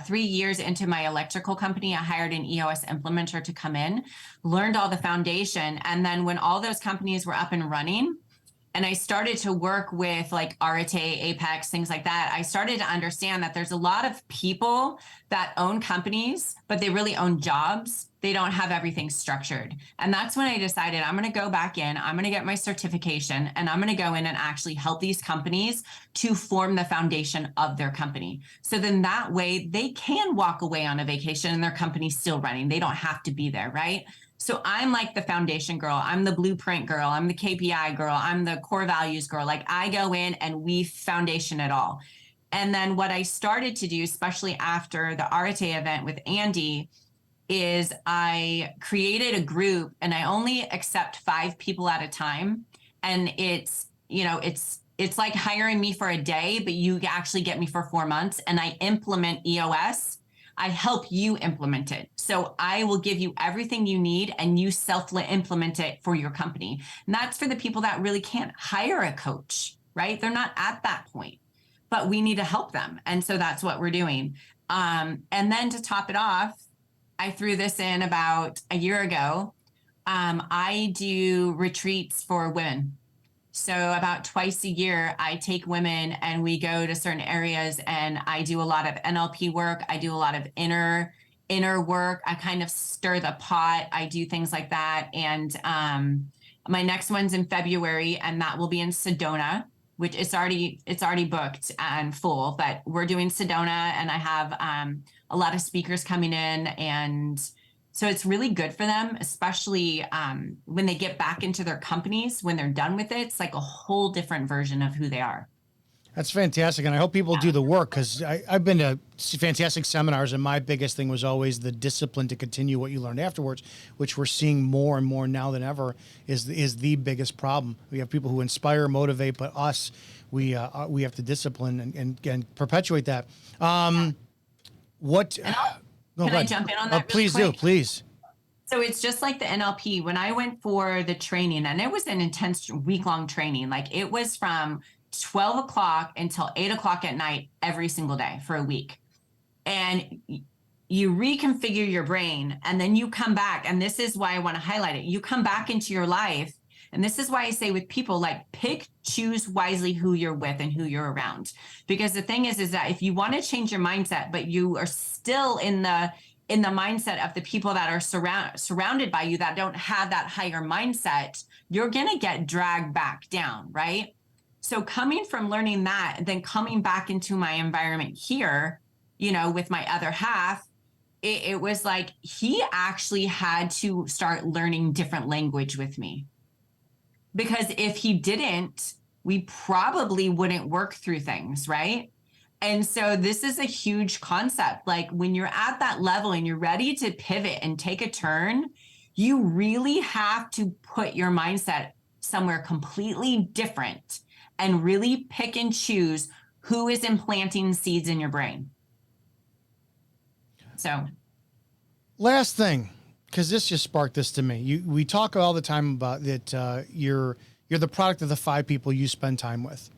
3 years into my electrical company, I hired an EOS implementer to come in, learned all the foundation. And then when all those companies were up and running, and I started to work with like Arete, Apex, things like that, I started to understand that there's a lot of people that own companies, but they really own jobs. They don't have everything structured. And that's when I decided I'm going to go back in, I'm going to get my certification, and I'm going to go in and actually help these companies to form the foundation of their company. So then that way they can walk away on a vacation and their company's still running. They don't have to be there, right? So I'm like the foundation girl. I'm the blueprint girl. I'm the KPI girl. I'm the core values girl. Like I go in and we foundation it all. And then what I started to do, especially after the Arete event with Andy, is I created a group and I only accept 5 people at a time. And it's like hiring me for a day, but you actually get me for 4 months and I implement EOS. I help you implement it. So I will give you everything you need and you self-implement it for your company. And that's for the people that really can't hire a coach, right? They're not at that point, but we need to help them. And so that's what we're doing. And then to top it off, I threw this in about a year ago. I do retreats for women. So about twice a year, I take women and we go to certain areas and I do a lot of NLP work. I do a lot of inner work. I kind of stir the pot. I do things like that. And my next one's in February and that will be in Sedona, which it's already booked and full, but we're doing Sedona and I have a lot of speakers coming in, and so it's really good for them, especially when they get back into their companies, when they're done with it. It's like a whole different version of who they are. That's fantastic. And I hope people do the work because I've been to fantastic seminars and my biggest thing was always the discipline to continue what you learned afterwards, which we're seeing more and more now than ever is the biggest problem. We have people who inspire, motivate, but us, we have to discipline and perpetuate that. Can I jump in on that? Please do, please. So it's just like the NLP. When I went for the training, and it was an intense week-long training, like it was from 12 o'clock until 8 o'clock at night every single day for a week. And you reconfigure your brain and then you come back. And this is why I want to highlight it. You come back into your life. And this is why I say with people, like choose wisely who you're with and who you're around. Because the thing is that if you want to change your mindset, but you are still in the mindset of the people that are surrounded by you that don't have that higher mindset, you're going to get dragged back down, right? So coming from learning that, then coming back into my environment here, with my other half, it was like he actually had to start learning different language with me. Because if he didn't, we probably wouldn't work through things, right? And so this is a huge concept. Like when you're at that level and you're ready to pivot and take a turn, you really have to put your mindset somewhere completely different and really pick and choose who is implanting seeds in your brain. So last thing, because this just sparked this to me. We talk all the time about that you're the product of the 5 people you spend time with.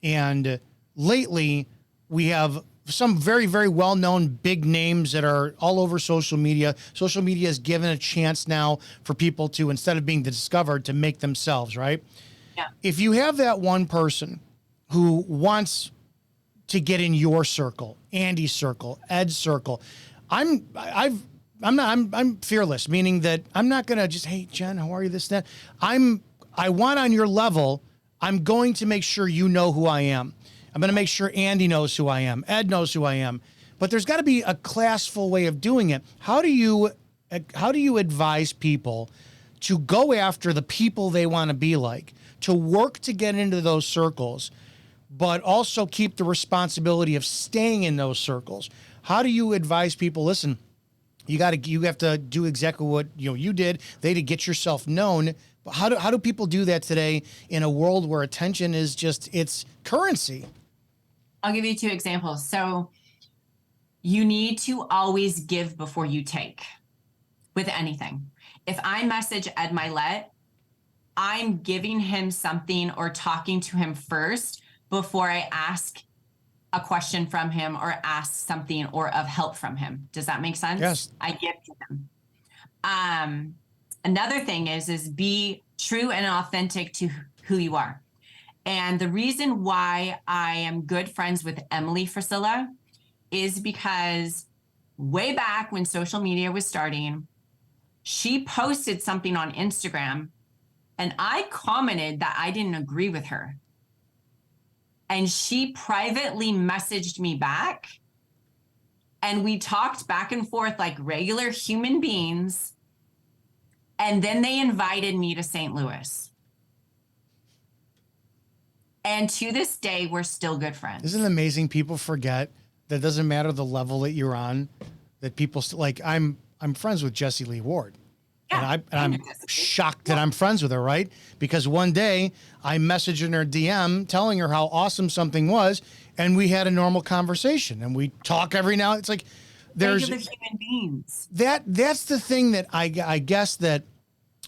And lately we have some very, very well-known big names that are all over social media. Social media is given a chance now for people to, instead of being discovered, to make themselves, right? if you have that one person who wants to get in your circle, Andy's circle, Ed's circle, I'm fearless, meaning that I'm not going to just, hey, Jen, how are you, this, that. I want on your level, I'm going to make sure you know who I am. I'm going to make sure Andy knows who I am. Ed knows who I am. But there's got to be a classful way of doing it. How do you advise people to go after the people they want to be like, to work to get into those circles, but also keep the responsibility of staying in those circles? How do you advise people, listen, you have to do exactly what you did. They to get yourself known. But how do people do that today in a world where attention is just, it's currency? I'll give you 2 examples. So you need to always give before you take with anything. If I message Ed Milet, I'm giving him something or talking to him first before I ask a question from him or ask something or of help from him. Does that make sense? Yes. I give to him. Another thing is be true and authentic to who you are. And the reason why I am good friends with Emily Frisilla is because way back when social media was starting, she posted something on Instagram and I commented that I didn't agree with her. And she privately messaged me back and we talked back and forth like regular human beings. And then they invited me to St. Louis. And to this day, we're still good friends. Isn't it amazing? People forget that doesn't matter the level that you're on, that people like, I'm friends with Jessie Lee Ward. Yeah, and I'm shocked that I'm friends with her, right? Because one day I messaged in her DM telling her how awesome something was, and we had a normal conversation, and we talk every now. It's like there's human beings. That's the thing that I guess that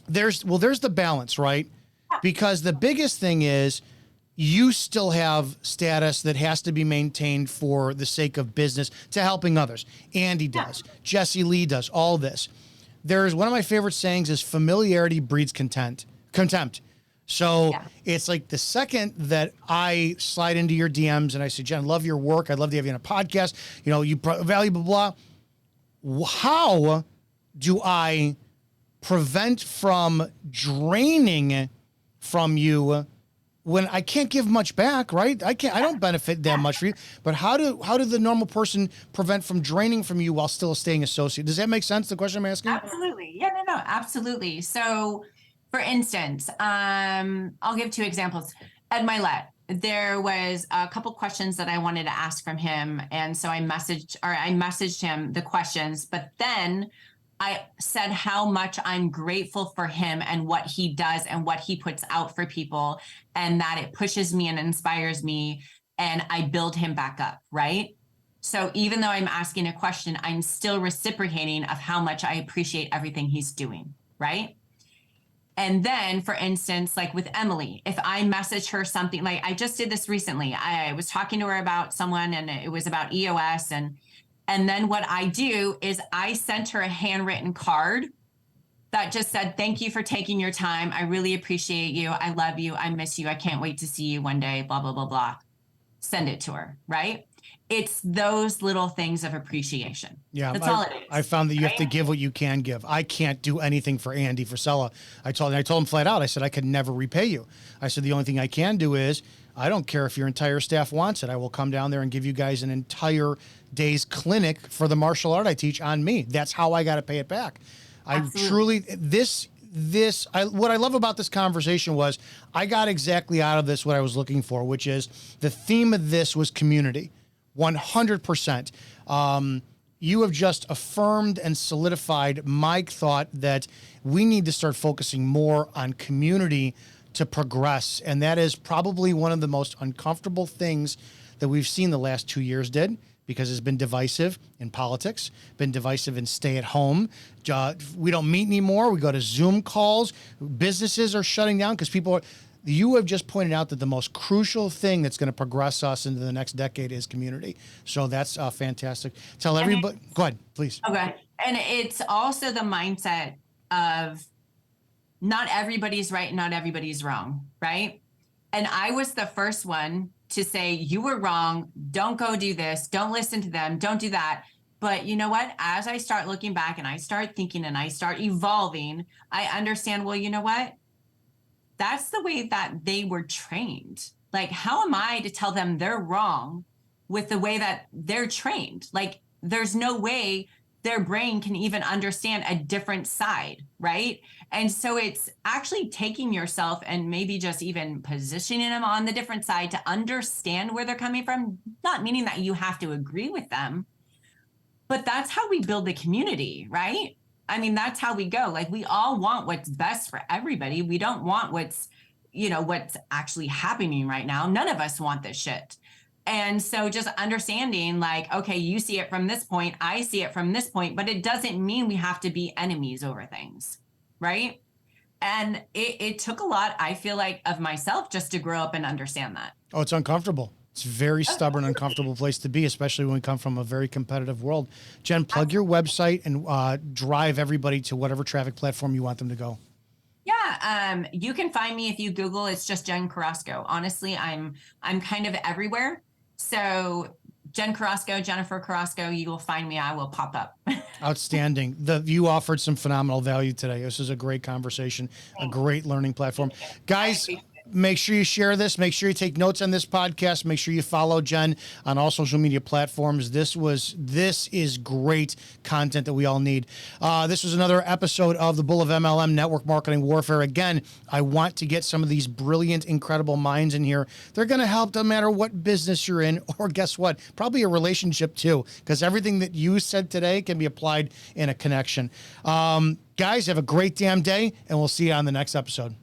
there's the balance, right? Because the biggest thing is you still have status that has to be maintained for the sake of business to helping others. Andy does, Jessie Lee does, all this. There's one of my favorite sayings is familiarity breeds contempt. So it's like the second that I slide into your DMs and I say, Jen, I love your work. I'd love to have you on a podcast. You valuable, blah. How do I prevent from draining from you when I can't give much back, right? I don't benefit that much for you. But how do the normal person prevent from draining from you while still staying associated? Does that make sense? The question I'm asking? Absolutely. Yeah, no, absolutely. So for instance, I'll give 2 examples. Ed Milet, there was a couple questions that I wanted to ask from him. And so I messaged him the questions, but then I said how much I'm grateful for him and what he does and what he puts out for people, and that it pushes me and inspires me, and I build him back up, right? So even though I'm asking a question, I'm still reciprocating of how much I appreciate everything he's doing, right? And then, for instance, like with Emily, if I message her something, like I just did this recently, I was talking to her about someone and it was about EOS, and then what I do is I sent her a handwritten card that just said, thank you for taking your time. I really appreciate you. I love you. I miss you. I can't wait to see you one day, blah, blah, blah, blah. Send it to her, right? It's those little things of appreciation. Yeah, that's all it is. I found that you have to give what you can give. I can't do anything for Andy Frisella. I told him flat out, I said, I could never repay you. I said, the only thing I can do is, I don't care if your entire staff wants it. I will come down there and give you guys an entire day's clinic for the martial art I teach on me. That's how I got to pay it back. Absolutely. What I love about this conversation was I got exactly out of this what I was looking for, which is the theme of this was community. 100%. You have just affirmed and solidified my thought that we need to start focusing more on community to progress. And that is probably one of the most uncomfortable things that we've seen the last 2 years because it's been divisive in politics, been divisive in stay at home. We don't meet anymore. We go to Zoom calls. Businesses are shutting down because you have just pointed out that the most crucial thing that's going to progress us into the next decade is community. So that's fantastic. Tell everybody, go ahead, please. Okay. And it's also the mindset of not everybody's right, not everybody's wrong, right? And I was the first one to say, you were wrong. Don't go do this. Don't listen to them. Don't do that. But you know what? As I start looking back and I start thinking and I start evolving, I understand, well, you know what? That's the way that they were trained. Like, how am I to tell them they're wrong with the way that they're trained? Like, there's no way their brain can even understand a different side, right? And so it's actually taking yourself and maybe just even positioning them on the different side to understand where they're coming from, not meaning that you have to agree with them, but that's how we build the community, right? I mean, that's how we go. Like, we all want what's best for everybody. We don't want what's actually happening right now. None of us want this shit. And so just understanding, like, okay, you see it from this point, I see it from this point, but it doesn't mean we have to be enemies over things, right? And it took a lot, I feel like, of myself just to grow up and understand that. Oh, it's uncomfortable. It's a very stubborn, uncomfortable place to be, especially when we come from a very competitive world. Jen, plug your website and drive everybody to whatever traffic platform you want them to go. Yeah, you can find me if you Google. It's just Jen Carrasco. Honestly, I'm kind of everywhere. So Jen Carrasco, Jennifer Carrasco, you will find me. I will pop up. Outstanding. You offered some phenomenal value today. This is a great conversation, a great learning platform. Guys, make sure you share this. Make sure you take notes on this podcast. Make sure you follow Jen on all social media platforms. This is great content that we all need. This was another episode of the Bull of MLM Network Marketing Warfare. Again, I want to get some of these brilliant, incredible minds in here. They're going to help no matter what business you're in, or guess what? Probably a relationship too, because everything that you said today can be applied in a connection. Guys, have a great damn day, and we'll see you on the next episode.